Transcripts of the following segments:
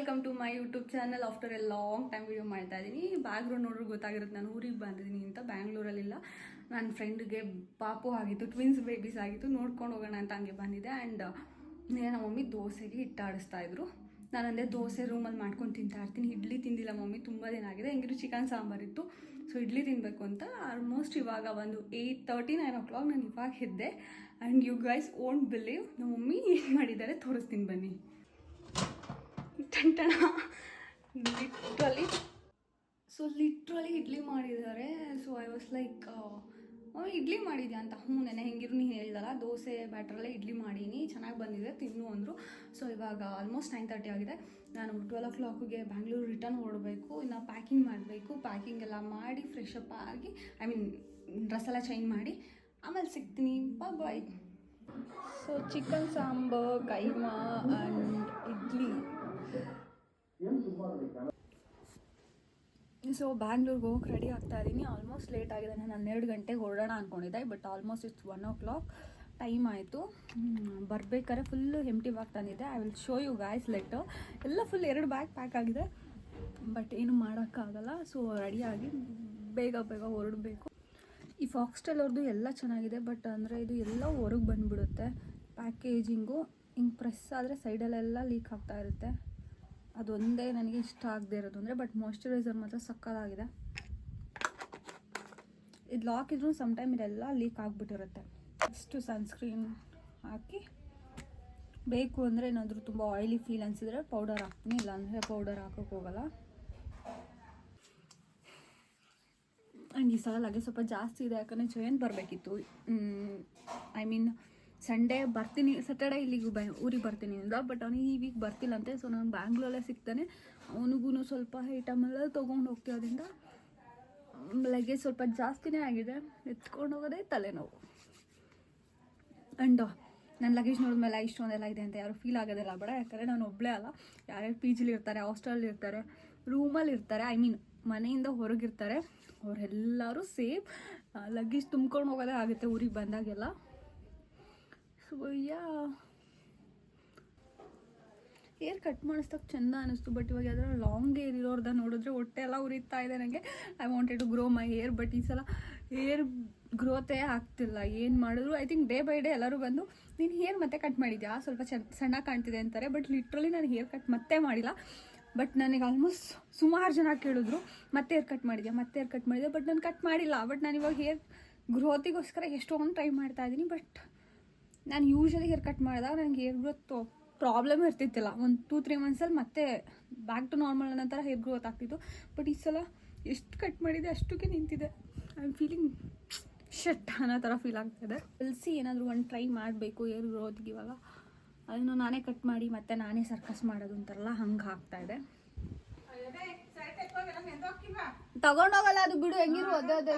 Welcome to my YouTube channel. After a long time video ಮಾಡ್ತಾ ಇದ್ದೀನಿ. Background ನೋಡ್ರಿ ಗೊತ್ತಾಗಿರುತ್ತೆ ನಾನು ಊರಿಗೆ ಬಂದಿದ್ದೀನಿ ಅಂತ. ಬ್ಯಾಂಗ್ಳೂರಲ್ಲಿಲ್ಲ, ನನ್ನ ಫ್ರೆಂಡ್ಗೆ ಪಾಪು ಆಗಿತ್ತು, ಟ್ವಿನ್ಸ್ ಬೇಬೀಸ್ ಆಗಿತ್ತು, ನೋಡ್ಕೊಂಡು ಹೋಗೋಣ ಅಂತ ಹಂಗೆ ಬಂದಿದ್ದೆ. ಆ್ಯಂಡ್ ನಮ್ಮ ಮಮ್ಮಿ ದೋಸೆಗೆ ಹಿಟ್ಟಾಡಿಸ್ತಾ ಇದ್ರು. ನಾನು ಅಂದೇ ದೋಸೆ ರೂಮಲ್ಲಿ ಮಾಡ್ಕೊಂಡು ತಿಂತಾ ಇರ್ತೀನಿ. ಇಡ್ಲಿ ತಿಂದಿಲ್ಲ ಮಮ್ಮಿ, ತುಂಬ ದಿನ ಆಗಿದೆ. ಹೆಂಗಿರು ಚಿಕನ್ ಸಾಂಬಾರಿತ್ತು, ಸೊ ಇಡ್ಲಿ ತಿನ್ನಬೇಕು ಅಂತ. ಆಲ್ಮೋಸ್ಟ್ ಇವಾಗ ಒಂದು 8:30 9 o'clock ನಾನು ಇವಾಗ ಎದ್ದೆ. And you guys won't believe, ನಮ್ಮ ಮಮ್ಮಿ ಏನು ಮಾಡಿದ್ದಾರೆ ತೋರಿಸ್ತೀನಿ ಬನ್ನಿ. ಟಂಟಣ ಲಿಟ್ರಲಿ ಇಡ್ಲಿ ಮಾಡಿದ್ದಾರೆ. So I was like, idli ಮಾಡಿದ್ಯಾ ಅಂತ. ಹ್ಞೂ, ನೆನೆ ಹೆಂಗಿರು ನೀನು ಹೇಳ್ದಲ್ಲ, ದೋಸೆ ಬ್ಯಾಟ್ರಲ್ಲೇ ಇಡ್ಲಿ ಮಾಡೀನಿ, ಚೆನ್ನಾಗಿ ಬಂದಿದೆ, ತಿನ್ನು ಅಂದರು. ಸೊ ಇವಾಗ ಆಲ್ಮೋಸ್ಟ್ 9:30 ಆಗಿದೆ. ನಾನು 12 o'clockಗೆ ಬ್ಯಾಂಗ್ಳೂರು ರಿಟರ್ನ್ ಹೊರಡಬೇಕು. ಇನ್ನು ಪ್ಯಾಕಿಂಗ್ ಮಾಡಬೇಕು. ಪ್ಯಾಕಿಂಗ್ ಎಲ್ಲ ಮಾಡಿ ಫ್ರೆಶ್ ಅಪ್ ಆಗಿ, ಐ ಮೀನ್ ಡ್ರೆಸ್ ಎಲ್ಲ ಚೇಂಜ್ ಮಾಡಿ ಆಮೇಲೆ ಸಿಗ್ತೀನಿ. Bye. So chicken sambar, keema and idli. So ಬ್ಯಾಂಗ್ಳೂರ್ಗೆ ಹೋಗಕ್ಕೆ ರೆಡಿ ಆಗ್ತಾ ಇದ್ದೀನಿ. ಆಲ್ಮೋಸ್ಟ್ ಲೇಟ್ ಆಗಿದೆ. ನಾನು 12 ಗಂಟೆಗೆ ಹೊರಡೋಣ ಅಂದ್ಕೊಂಡಿದ್ದೆ, but almost it's 1 o'clock time ಆಯಿತು. ಬರಬೇಕಾದ್ರೆ ಫುಲ್ಲು ಎಂಟಿ ಬ್ಯಾಗ್ ತಂದಿದ್ದೆ. I will show you guys later. ಎಲ್ಲ ಫುಲ್ 2 ಬ್ಯಾಗ್ ಪ್ಯಾಕ್ ಆಗಿದೆ, ಬಟ್ ಏನು ಮಾಡೋಕ್ಕಾಗಲ್ಲ. ಸೊ ರೆಡಿಯಾಗಿ ಬೇಗ ಹೊರಡಬೇಕು. ಈ ಫಾಕ್ಸ್ಟೈಲ್ ಅವ್ರದ್ದು ಎಲ್ಲ ಚೆನ್ನಾಗಿದೆ, ಬಟ್ ಅಂದರೆ ಇದು ಎಲ್ಲ ಹೊರಗೆ ಬಂದುಬಿಡುತ್ತೆ. ಪ್ಯಾಕೇಜಿಂಗು ಹಿಂಗೆ ಪ್ರೆಸ್ ಆದರೆ ಸೈಡಲ್ಲೆಲ್ಲ ಲೀಕ್ ಆಗ್ತಾ ಇರುತ್ತೆ. ಅದೊಂದೇ ನನಗೆ ಇಷ್ಟ ಆಗದೆ ಇರೋದು ಅಂದರೆ. ಬಟ್ ಮಾಯ್ಶ್ಚರೈಸರ್ ಮಾತ್ರ ಸಕ್ಕತ್ತಾಗಿದೆ. ಇದು ಲಾಕ್ ಇದ್ರೂ ಸಮ್ಟೈಮ್ ಇದೆಲ್ಲ ಲೀಕ್ ಆಗಿಬಿಟ್ಟಿರುತ್ತೆ. ಇಷ್ಟು ಸನ್ಸ್ಕ್ರೀನ್ ಹಾಕಿ, ಬೇಕು ಅಂದರೆ ಏನಾದರೂ ತುಂಬ ಆಯಿಲಿ ಫೀಲ್ ಅನಿಸಿದ್ರೆ ಪೌಡರ್ ಹಾಕ್ತೀನಿ, ಇಲ್ಲಾಂದರೆ ಪೌಡರ್ ಹಾಕೋಕ್ಕೆ ಹೋಗಲ್ಲ. ಆ್ಯಂಡ್ ಈ ಸಲ ಲಗೇಜ್ ಸ್ವಲ್ಪ ಜಾಸ್ತಿ ಇದೆ, ಯಾಕಂದರೆ ಜಯಂತ್ ಬರಬೇಕಿತ್ತು. ಐ ಮೀನ್ ಸಂಡೇ ಬರ್ತೀನಿ, ಸ್ಯಾಟರ್ಡೇ ಇಲ್ಲಿಗೆ ಊರಿಗೆ ಬರ್ತೀನಿ ಅಂದ, ಬಟ್ ಅವನಿಗೆ ಈ ವೀಕ್ ಬರ್ತಿಲ್ಲಂತೆ. ಸೊ ನಾನು ಬ್ಯಾಂಗ್ಳೂರಲ್ಲೇ ಸಿಗ್ತಾನೆ. ಅವನಿಗೂ ಸ್ವಲ್ಪ ಐಟಮೆಲ್ಲ ತೊಗೊಂಡು ಹೋಗ್ತಿರೋದ್ರಿಂದ ಲಗೇಜ್ ಸ್ವಲ್ಪ ಜಾಸ್ತಿನೇ ಆಗಿದೆ. ಎತ್ಕೊಂಡು ಹೋಗೋದೇ ತಲೆನೋವು. ಆ್ಯಂಡ್ ನನ್ನ ಲಗೇಜ್ ನೋಡಿದ್ಮೇಲೆ ಇಷ್ಟೊಂದೆಲ್ಲ ಇದೆ ಅಂತ ಯಾರು ಫೀಲ್ ಆಗೋದಿಲ್ಲ ಬೇಡ, ಯಾಕಂದರೆ ನಾನು ಒಬ್ಬಳೇ ಅಲ್ಲ. ಯಾರ್ಯಾರು ಪಿ ಜಿಲಿ ಇರ್ತಾರೆ, ಹಾಸ್ಟೆಲಲ್ಲಿ ಇರ್ತಾರೆ, ರೂಮಲ್ಲಿ ಇರ್ತಾರೆ, ಐ ಮೀನ್ ಮನೆಯಿಂದ ಹೊರಗಿರ್ತಾರೆ, ಅವರೆಲ್ಲರೂ ಸೇಮ್ ಲಗೇಜ್ ತುಂಬ್ಕೊಂಡು ಹೋಗೋದೇ ಆಗುತ್ತೆ ಊರಿಗೆ ಬಂದಾಗೆಲ್ಲ. ಸೊ ಏರ್ ಕಟ್ ಮಾಡಿಸ್ದಾಗ ಚೆಂದ ಅನ್ನಿಸ್ತು, ಬಟ್ ಇವಾಗ ಯಾವ್ದಾರು ಲಾಂಗ್ ಏರ್ ಇರೋರ್ದ ನೋಡಿದ್ರೆ ಹೊಟ್ಟೆ ಎಲ್ಲ ಉರಿತಾ ಇದೆ ನನಗೆ. I wanted to grow my hair, but ಈ ಸಲ ಹೇರ್ ಗ್ರೋತೇ ಆಗ್ತಿಲ್ಲ. ಏನು ಮಾಡಿದ್ರು I think day by day ಎಲ್ಲರೂ ಬಂದು ನೀನು ಹೇರ್ ಮತ್ತೆ ಕಟ್ ಮಾಡಿದ್ಯಾ, ಸ್ವಲ್ಪ ಸಣ್ಣ ಕಾಣ್ತಿದೆ ಅಂತಾರೆ. ಬಟ್ ಲಿಟ್ರಲಿ ನಾನು ಹೇರ್ ಕಟ್ ಮತ್ತೆ ಮಾಡಿಲ್ಲ. ಬಟ್ ನನಗೆ ಆಲ್ಮೋಸ್ಟ್ ಸುಮಾರು ಜನ ಕೇಳಿದ್ರು ಮತ್ತೆ ಹೇರ್ ಕಟ್ ಮಾಡಿದ್ಯಾ, ಬಟ್ ನಾನು ಕಟ್ ಮಾಡಿಲ್ಲ. ಬಟ್ ನಾನು ಇವಾಗ ಹೇರ್ ಗ್ರೋತಿಗೋಸ್ಕರ ಎಷ್ಟೊಂದು ಟ್ರೈ ಮಾಡ್ತಾ ಇದ್ದೀನಿ. ಬಟ್ ನಾನು ಯೂಶ್ವಲಿ ಹೇರ್ ಕಟ್ ಮಾಡಿದಾಗ ನನಗೆ ಹೇರ್ ಗ್ರೋತ್ ಪ್ರಾಬ್ಲಮ್ ಇರ್ತಿತ್ತಿಲ್ಲ. ಒಂದು 2-3 ಮಂತ್ಸಲ್ಲಿ ಮತ್ತೆ ಬ್ಯಾಕ್ ಟು ನಾರ್ಮಲ್ ಅನ್ನೋ ಥರ ಹೇರ್ ಗ್ರೋತ್ ಆಗ್ತಿತ್ತು. ಬಟ್ ಈ ಸಲ ಎಷ್ಟು ಕಟ್ ಮಾಡಿದೆ ಅಷ್ಟಕ್ಕೆ ನಿಂತಿದೆ. ಐ ಆಮ್ ಫೀಲಿಂಗ್ ಶಟ್ ಅನ್ನೋ ಥರ ಫೀಲ್ ಆಗ್ತಾಯಿದೆ. ಕಲಿಸಿ ಏನಾದರೂ ಒಂದು ಟ್ರೈ ಮಾಡಬೇಕು ಹೇರ್ ಗ್ರೋತ್ಗೆ. ಇವಾಗ ಅದನ್ನು ನಾನೇ ಕಟ್ ಮಾಡಿ ಮತ್ತೆ ನಾನೇ ಸರ್ಕಸ್ ಮಾಡೋದು ಅಂತಾರಲ್ಲ, ಹಂಗೆ ಆಗ್ತಾಯಿದೆ. ತಗೊಂಡೋಗಲ್ಲ ಅದು ಬಿಡು, ಹೆಂಗಿರು ಅದೇ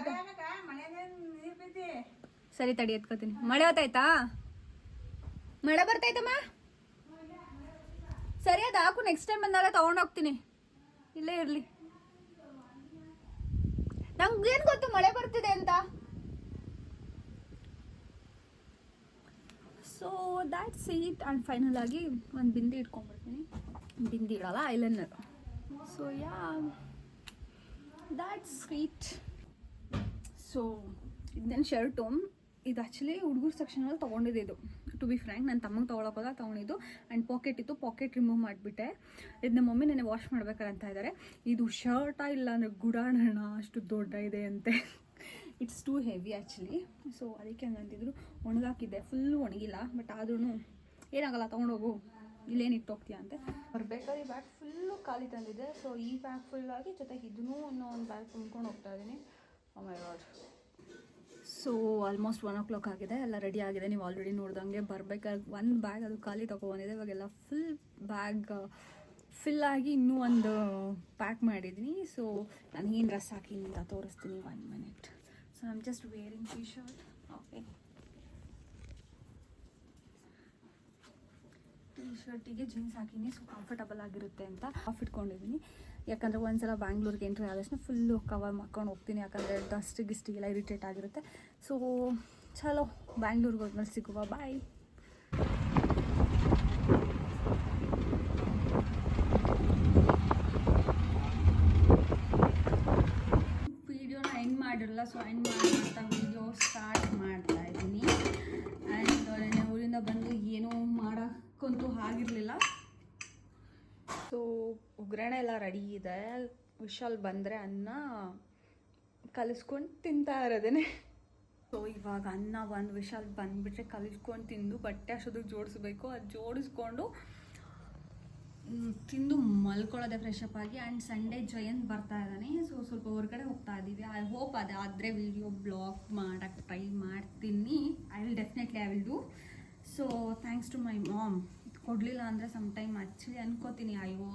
ಸರಿ ತಡಿ ಎತ್ಕೋತೀನಿ. ಮಳೆ ಹೊತ್ತಾಯ್ತಾ? ಮಳೆ ಬರ್ತೈತಮ್ಮ? ಸರಿ ಅದು ಹಾಕು, ನೆಕ್ಸ್ಟ್ ಟೈಮ್ ಬಂದಾಗ ತೊಗೊಂಡೋಗ್ತೀನಿ, ಇಲ್ಲೇ ಇರಲಿ. ನಂಗೇನು ಗೊತ್ತು ಮಳೆ ಬರ್ತಿದೆ ಅಂತ. So that's it. And final ಆಗಿ ಒಂದು ಬಿಂದಿ ಇಟ್ಕೊಂಡ್ಬಿಡ್ತೀನಿ. ಬಿಂದಿ ಇಡಲ್ಲ, eyeliner. So yeah, that's sweet. So ಇದನ್ನ ಶರ್ಟು, ಇದು ಆ್ಯಕ್ಚುಲಿ ಹುಡುಗರು ಸೆಕ್ಷನಲ್ಲಿ ತೊಗೊಂಡಿದ್ದು. ಇದು ಟು ಬಿ ಫ್ರ್ಯಾಂಕ್ ನನ್ನ ತಮ್ಮಂಗೆ ತೊಗೊಳಕೋದ ತೊಗೊಂಡಿದ್ದು. ಆ್ಯಂಡ್ ಪಾಕೆಟ್ ಇತ್ತು, ಪಾಕೆಟ್ ರಿಮೂವ್ ಮಾಡಿಬಿಟ್ಟೆ. ಇದು ನಮ್ಮ ಮಮ್ಮಿ ನೆನೆ ವಾಶ್ ಮಾಡ್ಬೇಕಂತ ಇದ್ದಾರೆ. ಇದು ಶರ್ಟಾ ಇಲ್ಲ ಅಂದರೆ ಗುಡಾಣ ಅಷ್ಟು ದೊಡ್ಡ ಇದೆ ಅಂತೆ. It's two heavy actually. So ಅದಕ್ಕೆ ಹಂಗಂತಿದ್ರು. ಒಣಗಾಕಿದ್ದೆ, ಫುಲ್ಲು ಒಣಗಿಲ್ಲ, ಬಟ್ ಆದ್ರೂ ಏನಾಗಲ್ಲ, ತೊಗೊಂಡೋಗು, ಇಲ್ಲೇನು ಇಟ್ಟೋಗ್ತೀಯ ಅಂತೆ. ಬರಬೇಕಾದ್ರೆ ಈ ಬ್ಯಾಗ್ ಫುಲ್ಲು ಖಾಲಿ ತಂದಿದ್ದೆ. ಸೊ ಈ ಬ್ಯಾಗ್ ಫುಲ್ಲಾಗಿ ಜೊತೆಗೆ ಇದನ್ನೂ ಇನ್ನೂ ಒಂದು ಬ್ಯಾಗ್ ತುಂಬ್ಕೊಂಡು ಹೋಗ್ತಾ ಇದ್ದೀನಿ. ಓ ಮೈ ಗಾಡ್. ಸೊ ಆಲ್ಮೋಸ್ಟ್ 1 o'clock ಆಗಿದೆ, ಎಲ್ಲ ರೆಡಿ ಆಗಿದೆ. ನೀವು ಆಲ್ರೆಡಿ ನೋಡ್ದಂಗೆ ಬರಬೇಕಾದ್ರೆ ಒಂದು ಬ್ಯಾಗ್ ಅದು ಖಾಲಿ ತೊಗೊಬಂದಿದೆ. ಇವಾಗೆಲ್ಲ ಫುಲ್ ಬ್ಯಾಗ್ ಫಿಲ್ ಆಗಿ ಇನ್ನೂ ಒಂದು ಪ್ಯಾಕ್ ಮಾಡಿದ್ದೀನಿ. ಸೊ ನಾನು ಏನು ಡ್ರೆಸ್ ಹಾಕಿನಿ ಅಂತ ತೋರಿಸ್ತೀನಿ, 1 minute. So I am just wearing T shirt. Okay, T ಶರ್ಟಿಗೆ ಜೀನ್ಸ್ ಹಾಕಿನಿ, ಸೊ ಕಂಫರ್ಟಬಲ್ ಆಗಿರುತ್ತೆ ಅಂತ ಆಫ್ ಇಟ್ಕೊಂಡಿದ್ದೀನಿ. ಯಾಕಂದರೆ ಒಂದ್ಸಲ ಬ್ಯಾಂಗ್ಳೂರ್ಗೆ ಎಂಟ್ರಿ ಆದಷ್ಟು ಫುಲ್ಲು ಕವರ್ ಮಾಡ್ಕೊಂಡು ಹೋಗ್ತೀನಿ, ಯಾಕಂದರೆ ಡಸ್ಟ್ ಗಿಸ್ಟಿಗೆಲ್ಲ ಇರಿಟೇಟ್ ಆಗಿರುತ್ತೆ. ಸೊ ಚಲೋ, ಬ್ಯಾಂಗ್ಳೂರ್ಗೆ ಹೋದ್ಮೇಲೆ ಸಿಗುವ, ಬಾಯ್. ಸೊ ಎಂಡ್ ಮಾಡ್ತಾ ವಿಡಿಯೋ ಸ್ಟಾರ್ಟ್ ಮಾಡ್ತಾ ಇದ್ದೀನಿ. ಆ್ಯಂಡ್ ನೆನ್ನೆ ಊರಿಂದ ಬಂದು ಏನೂ ಮಾಡೋಕ್ಕಂತೂ ಆಗಿರಲಿಲ್ಲ. ಸೊ ಒಗ್ಗರಣೆ ಎಲ್ಲ ರೆಡಿ ಇದೆ. ವಿಶಾಲ್ ಬಂದರೆ ಅನ್ನ ಕಲಿಸ್ಕೊಂಡು ತಿಂತಾ ಇರೋದೇನೆ. ಸೊ ಇವಾಗ ಅನ್ನ ವಿಶಾಲ್ ಬಂದುಬಿಟ್ರೆ ಕಲಿಸ್ಕೊಂಡು ತಿಂದು ಬಟ್ಟೆ ಅಷ್ಟೊತ್ತಿಗೆ ಜೋಡಿಸ್ಬೇಕು. ಅದು ಜೋಡಿಸ್ಕೊಂಡು ತಿಂದು ಮಲ್ಕೊಳ್ಳೋದೆ ಫ್ರೆಶ್ ಅಪ್ ಆಗಿ. ಆ್ಯಂಡ್ ಸಂಡೇ ಜಯಂತ್ ಬರ್ತಾ ಇದ್ದಾನೆ. ಸೊ ಸ್ವಲ್ಪ ಹೊರಗಡೆ ಹೋಗ್ತಾ ಇದ್ದೀವಿ. ಐ ಹೋಪ್ ಅದಾದರೆ ವಿಡಿಯೋ ಬ್ಲಾಗ್ ಮಾಡೋಕ್ಕೆ ಟ್ರೈ ಮಾಡ್ತೀನಿ. I will do. So thanks to my mom. ಕೊಡಲಿಲ್ಲ ಅಂದರೆ ಟೈಮ್ ಆ್ಯಕ್ಚುಲಿ ಅನ್ಕೋತೀನಿ ಅಯ್ಯೋ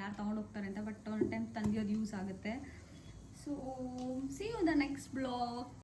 ಯಾರು ತೊಗೊಂಡೋಗ್ತಾರೆ ಅಂತ. ಬಟ್ ಒನ್ ಟೈಮ್ ತಂದಿಯೋದು ಯೂಸ್ ಆಗುತ್ತೆ. So see you the next blog.